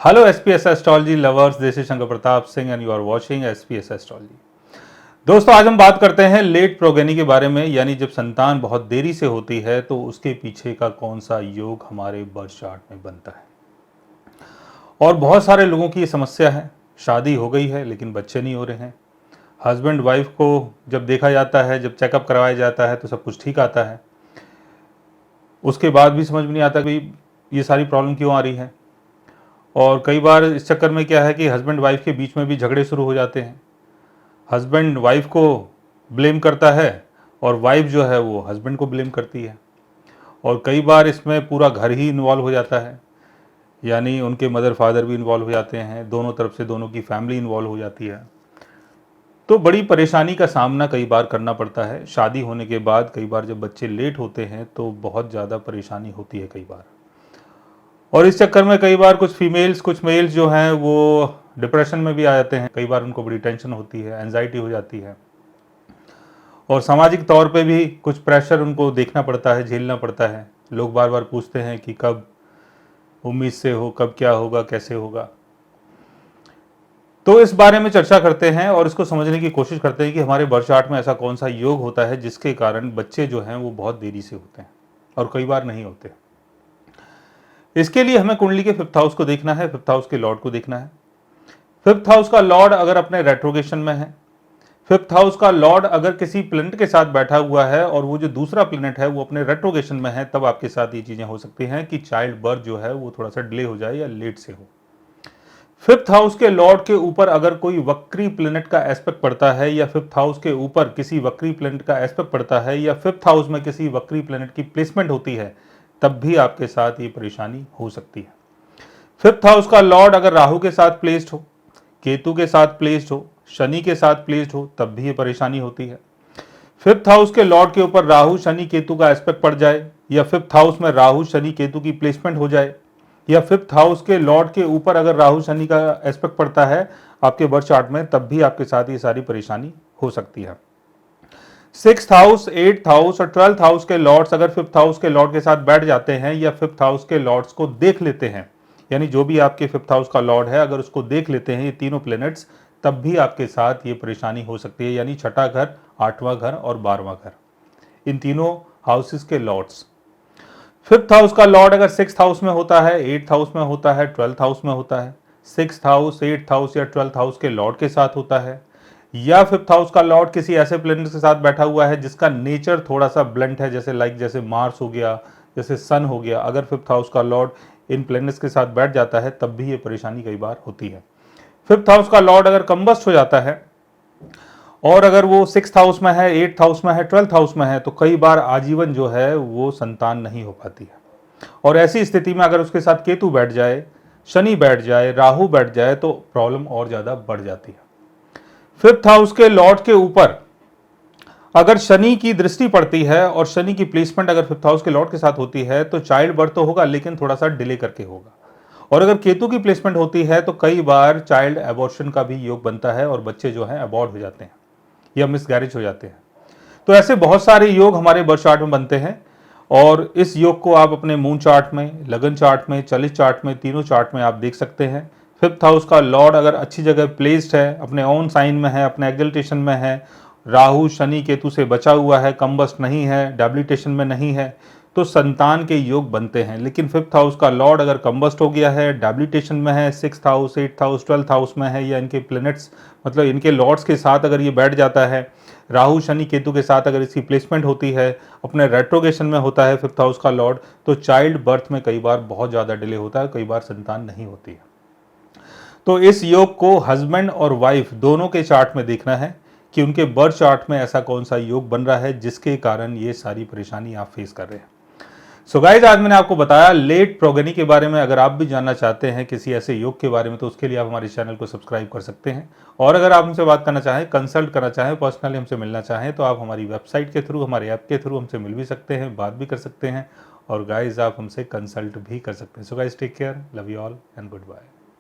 Hello SPS astrology lovers, this is Shankar Pratap Singh and you are watching SPS astrology. दोस्तों, आज हम बात करते हैं लेट प्रोगेनी के बारे में, यानी जब संतान बहुत देरी से होती है तो उसके पीछे का कौन सा योग हमारे बर्थ चार्ट में बनता है। और बहुत सारे लोगों की ये समस्या है, शादी हो गई है लेकिन बच्चे नहीं हो रहे हैं। हस्बैंड वाइफ को जब देखा जाता है, जब चेकअप करवाया जाता है तो सब कुछ ठीक आता है, उसके बाद भी समझ में नहीं आता कि ये सारी प्रॉब्लम क्यों आ रही है। और कई बार इस चक्कर में क्या है कि हस्बैंड वाइफ के बीच में भी झगड़े शुरू हो जाते हैं। हस्बैंड वाइफ को ब्लेम करता है और वाइफ जो है वो हस्बैंड को ब्लेम करती है। और कई बार इसमें पूरा घर ही इन्वॉल्व हो जाता है, यानी उनके मदर फादर भी इन्वॉल्व हो जाते हैं, दोनों तरफ से दोनों की फैमिली इन्वॉल्व हो जाती है। तो बड़ी परेशानी का सामना कई बार करना पड़ता है। शादी होने के बाद कई बार जब बच्चे लेट होते हैं तो बहुत ज़्यादा परेशानी होती है कई बार। और इस चक्कर में कई बार कुछ फीमेल्स कुछ मेल्स जो हैं वो डिप्रेशन में भी आ जाते हैं। कई बार उनको बड़ी टेंशन होती है, एंजाइटी हो जाती है, और सामाजिक तौर पे भी कुछ प्रेशर उनको देखना पड़ता है, झेलना पड़ता है। लोग बार बार पूछते हैं कि कब उम्मीद से हो, कब क्या होगा, कैसे होगा। तो इस बारे में चर्चा करते हैं और इसको समझने की कोशिश करते हैं कि हमारे बर्थ चार्ट में ऐसा कौन सा योग होता है जिसके कारण बच्चे जो हैं वो बहुत देरी से होते हैं और कई बार नहीं होते। इसके लिए हमें कुंडली के फिफ्थ हाउस को देखना है, फिफ्थ हाउस के लॉर्ड को देखना है। फिफ्थ हाउस का लॉर्ड अगर अपने रेट्रोगेशन में है, फिफ्थ हाउस का लॉर्ड अगर किसी प्लेनेट के साथ बैठा हुआ है और वो जो दूसरा प्लेनेट है वो अपने रेट्रोगेशन में है, तब आपके साथ ये चीजें हो सकती हैं कि चाइल्ड बर्थ जो है वो थोड़ा सा डिले हो जाए या लेट से हो। फिफ्थ हाउस के लॉर्ड के ऊपर अगर कोई वक्री प्लेनेट का एस्पेक्ट पड़ता है, या फिफ्थ हाउस के ऊपर किसी वक्री प्लेनेट का एस्पेक्ट पड़ता है, या फिफ्थ हाउस में किसी वक्री प्लेनेट की प्लेसमेंट होती है, तब भी आपके साथ ये परेशानी हो सकती है। फिफ्थ हाउस का लॉर्ड अगर राहु के साथ प्लेस्ड हो, केतु के साथ प्लेस्ड हो, शनि के साथ प्लेस्ड हो, तब भी ये परेशानी होती है। फिफ्थ हाउस के लॉर्ड के ऊपर राहु शनि केतु का एस्पेक्ट पड़ जाए, या फिफ्थ हाउस में राहु शनि केतु की प्लेसमेंट हो जाए, या फिफ्थ हाउस के लॉर्ड के ऊपर अगर राहु शनि का एस्पेक्ट पड़ता है आपके बर्थ चार्ट में, तब भी आपके साथ ये सारी परेशानी हो सकती है। सिक्स्थ हाउस, एट्थ हाउस और ट्वेल्थ हाउस के लॉर्ड्स अगर फिफ्थ हाउस के लॉर्ड के साथ बैठ जाते हैं या फिफ्थ हाउस के लॉर्ड्स को देख लेते हैं, यानी जो भी आपके फिफ्थ हाउस का लॉर्ड है अगर उसको देख लेते हैं ये तीनों प्लैनेट्स, तब भी आपके साथ ये परेशानी हो सकती है। यानी छठा घर, आठवां घर और 12वां घर, इन तीनों हाउसेस के लॉर्ड्स। फिफ्थ हाउस का लॉर्ड अगर सिक्स्थ हाउस में होता है, एट्थ हाउस में होता है, ट्वेल्थ हाउस में होता है, सिक्स्थ हाउस, एट्थ हाउस या ट्वेल्थ हाउस के लॉर्ड के साथ होता है, या फिफ्थ हाउस का लॉर्ड किसी ऐसे प्लेनेट के साथ बैठा हुआ है जिसका नेचर थोड़ा सा ब्लंट है, जैसे मार्स हो गया, जैसे सन हो गया, अगर फिफ्थ हाउस का लॉर्ड इन प्लेनेट्स के साथ बैठ जाता है तब भी ये परेशानी कई बार होती है। फिफ्थ हाउस का लॉर्ड अगर कंबस्ट हो जाता है और अगर वो सिक्स्थ हाउस में है, एट्थ हाउस में है, ट्वेल्थ हाउस में है, तो कई बार आजीवन जो है वो संतान नहीं हो पाती है। और ऐसी स्थिति में अगर उसके साथ केतु बैठ जाए, शनि बैठ जाए, राहु बैठ जाए, तो प्रॉब्लम और ज्यादा बढ़ जाती है। फिफ्थ हाउस के लॉर्ड के ऊपर अगर शनि की दृष्टि पड़ती है और शनि की प्लेसमेंट अगर फिफ्थ हाउस के लॉर्ड के साथ होती है तो चाइल्ड बर्थ तो होगा लेकिन थोड़ा सा डिले करके होगा। और अगर केतु की प्लेसमेंट होती है तो कई बार चाइल्ड एबॉर्शन का भी योग बनता है और बच्चे जो हैं अबॉर्ट हो जाते हैं या मिसगैरेज हो जाते हैं। तो ऐसे बहुत सारे योग हमारे बर्थ चार्ट में बनते हैं और इस योग को आप अपने मून चार्ट में, लगन चार्ट में, चलित चार्ट में, तीनों चार्ट में आप देख सकते हैं। फिफ्थ हाउस का लॉर्ड अगर अच्छी जगह प्लेस्ड है, अपने ओन साइन में है, अपने एक्सल्टेशन में है, राहु शनि केतु से बचा हुआ है, कंबस्ट नहीं है, डेबिलिटेशन में नहीं है, तो संतान के योग बनते हैं। लेकिन फिफ्थ हाउस का लॉर्ड अगर कंबस्ट हो गया है, डेबिलिटेशन में है, sixth house, eighth house, twelfth house में है, या इनके प्लैनेट्स मतलब इनके लॉर्ड्स के साथ अगर ये बैठ जाता है, राहु शनि केतु के साथ अगर इसकी प्लेसमेंट होती है, अपने रेट्रोगेशन में होता है फिफ्थ हाउस का लॉर्ड, तो चाइल्ड बर्थ में कई बार बहुत ज़्यादा डिले होता है, कई बार संतान नहीं होती है। तो इस योग को हस्बैंड और वाइफ दोनों के चार्ट में देखना है कि उनके बर्थ चार्ट में ऐसा कौन सा योग बन रहा है जिसके कारण ये सारी परेशानी आप फेस कर रहे हैं। सो गाइज, आज मैंने आपको बताया लेट प्रोगेनी के बारे में। अगर आप भी जानना चाहते हैं किसी ऐसे योग के बारे में तो उसके लिए आप हमारे चैनल को सब्सक्राइब कर सकते हैं। और अगर आप हमसे बात करना चाहें, कंसल्ट करना चाहें, पर्सनली हमसे मिलना चाहें, तो आप हमारी वेबसाइट के थ्रू, हमारे ऐप के थ्रू हमसे मिल भी सकते हैं, बात भी कर सकते हैं, और गाइज आप हमसे कंसल्ट भी कर सकते हैं। So guys, take care, love you all and good bye.